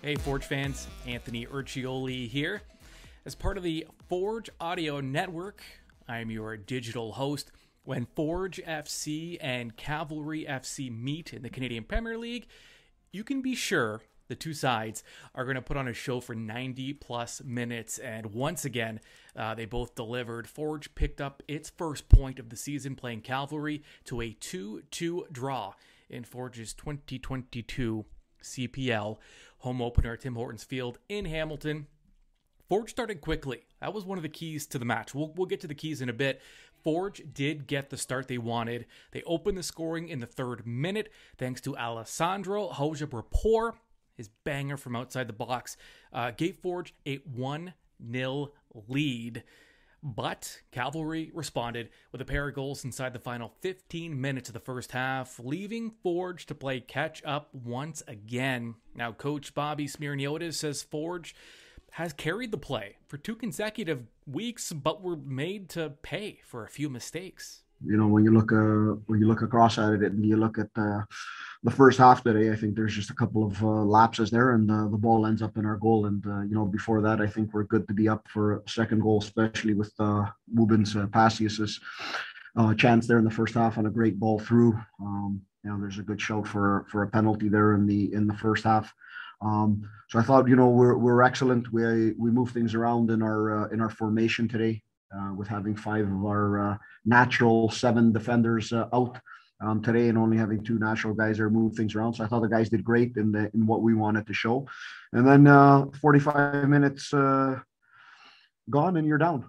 Hey Forge fans, Anthony Urciuoli here. As part of the Forge Audio Network, I'm your digital host. When Forge FC and Cavalry FC meet in the Canadian Premier League, you can be sure the two sides are going to put on a show for 90 plus minutes. And once again, they both delivered. Forge picked up its first point of the season playing Cavalry to a 2-2 draw in Forge's 2022 CPL home opener at Tim Hortons Field in Hamilton. Forge started quickly. That was one of the keys to the match. We'll get to the keys in a bit. Forge did get the start they wanted. They opened the scoring in the third minute thanks to Alessandro Hoja-Rapport. His banger from outside the box gave Forge a 1-0 lead. But Cavalry responded with a pair of goals inside the final 15 minutes of the first half, leaving Forge to play catch-up once again. Now, Coach Bobby Smirniotis says Forge has carried the play for 2 consecutive weeks, but were made to pay for a few mistakes. You know, when you look across at it and you look at the first half today, I think there's just a couple of lapses there, and the ball ends up in our goal. And before that, I think we're good to be up for a second goal, especially with Mubin's Passius's chance there in the first half on a great ball through. There's a good shout for a penalty there in the first half. So I thought, we're excellent. We move things around in our formation today. With having 5 of our natural 7 defenders out today, and only having 2 natural guys there move things around. So I thought the guys did great in what we wanted to show. And then 45 minutes gone and you're down.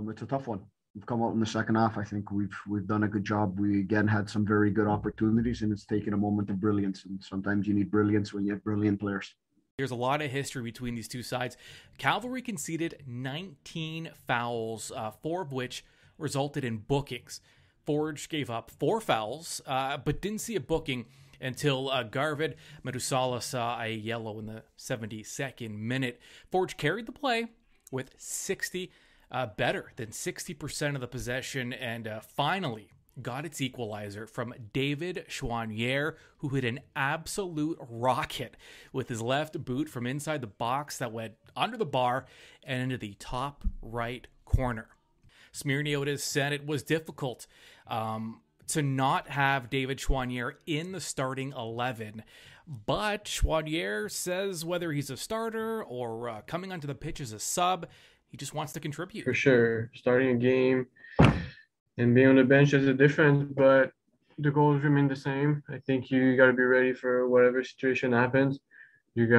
It's a tough one. We've come out in the second half. I think we've done a good job. We again had some very good opportunities, and it's taken a moment of brilliance. And sometimes you need brilliance when you have brilliant players. There's a lot of history between these two sides. Cavalry conceded 19 fouls, 4 of which resulted in bookings. Forge gave up 4 fouls, but didn't see a booking until Garvid Medusala saw a yellow in the 72nd minute. Forge carried the play with better than 60% of the possession, and finally got its equalizer from David Chouanier, who hit an absolute rocket with his left boot from inside the box that went under the bar and into the top right corner. Smirniotis said it was difficult to not have David Chouanier in the starting 11, but Chouanier says whether he's a starter or coming onto the pitch as a sub, he just wants to contribute. For sure, starting a game and being on the bench is a difference, but the goals remain the same. I think you got to be ready for whatever situation happens. It's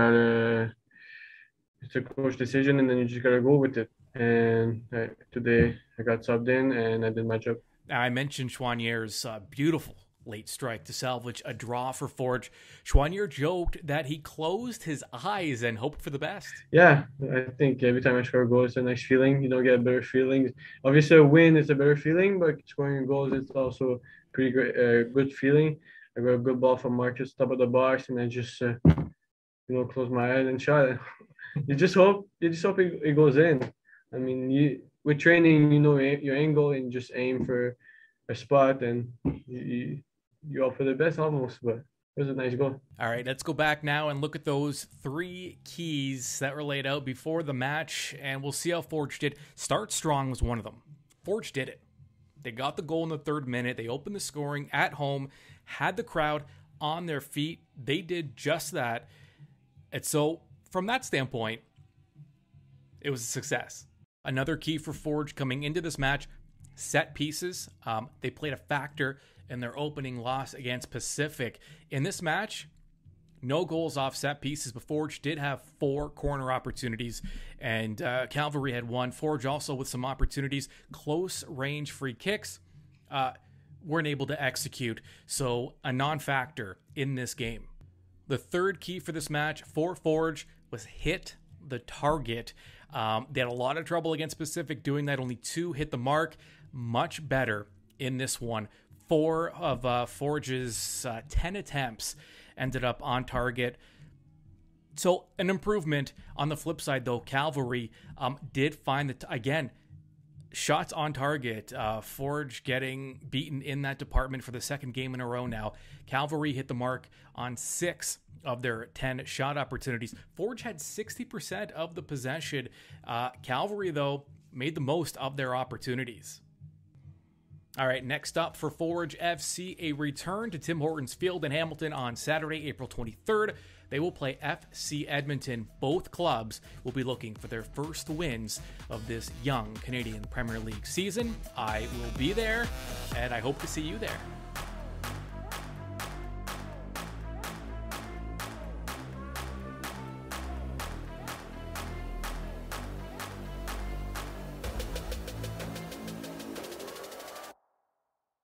a coach decision, and then you just got to go with it. And today I got subbed in, and I did my job. I mentioned Chouanier's beautiful late strike to salvage a draw for Forge. Chouanier joked that he closed his eyes and hoped for the best. Yeah, I think every time I score a goal, it's a nice feeling. You don't get a better feeling. Obviously, a win is a better feeling, but scoring goals is also a pretty great, good feeling. I got a good ball from Marcus, top of the box, and I just, close my eyes and shot it. You just hope it goes in. I mean, with training, your angle and just aim for a spot, and you hope for the best almost, but it was a nice goal. All right, let's go back now and look at those 3 keys that were laid out before the match, and we'll see how Forge did. Start strong was one of them. Forge did it. They got the goal in the 3rd minute. They opened the scoring at home, had the crowd on their feet. They did just that. And so, from that standpoint, it was a success. Another key for Forge coming into this match, set pieces. They played a factor in their opening loss against Pacific. In this match, no goals off set pieces, but Forge did have 4 corner opportunities, and Cavalry had 1. Forge also with some opportunities, close range free kicks, weren't able to execute, so a non-factor in this game. The 3rd key for this match for Forge was hit the target. They had a lot of trouble against Pacific doing that. Only 2 hit the mark. Much better in this one. 4 of Forge's 10 attempts ended up on target. So an improvement. On the flip side, though, Cavalry did find that, again, shots on target. Forge getting beaten in that department for the second game in a row now. Cavalry hit the mark on 6 of their 10 shot opportunities. Forge had 60% of the possession. Cavalry, though, made the most of their opportunities. All right, next up for Forge FC, a return to Tim Hortons Field in Hamilton on Saturday, April 23rd. They will play FC Edmonton. Both clubs will be looking for their first wins of this young Canadian Premier League season. I will be there, and I hope to see you there.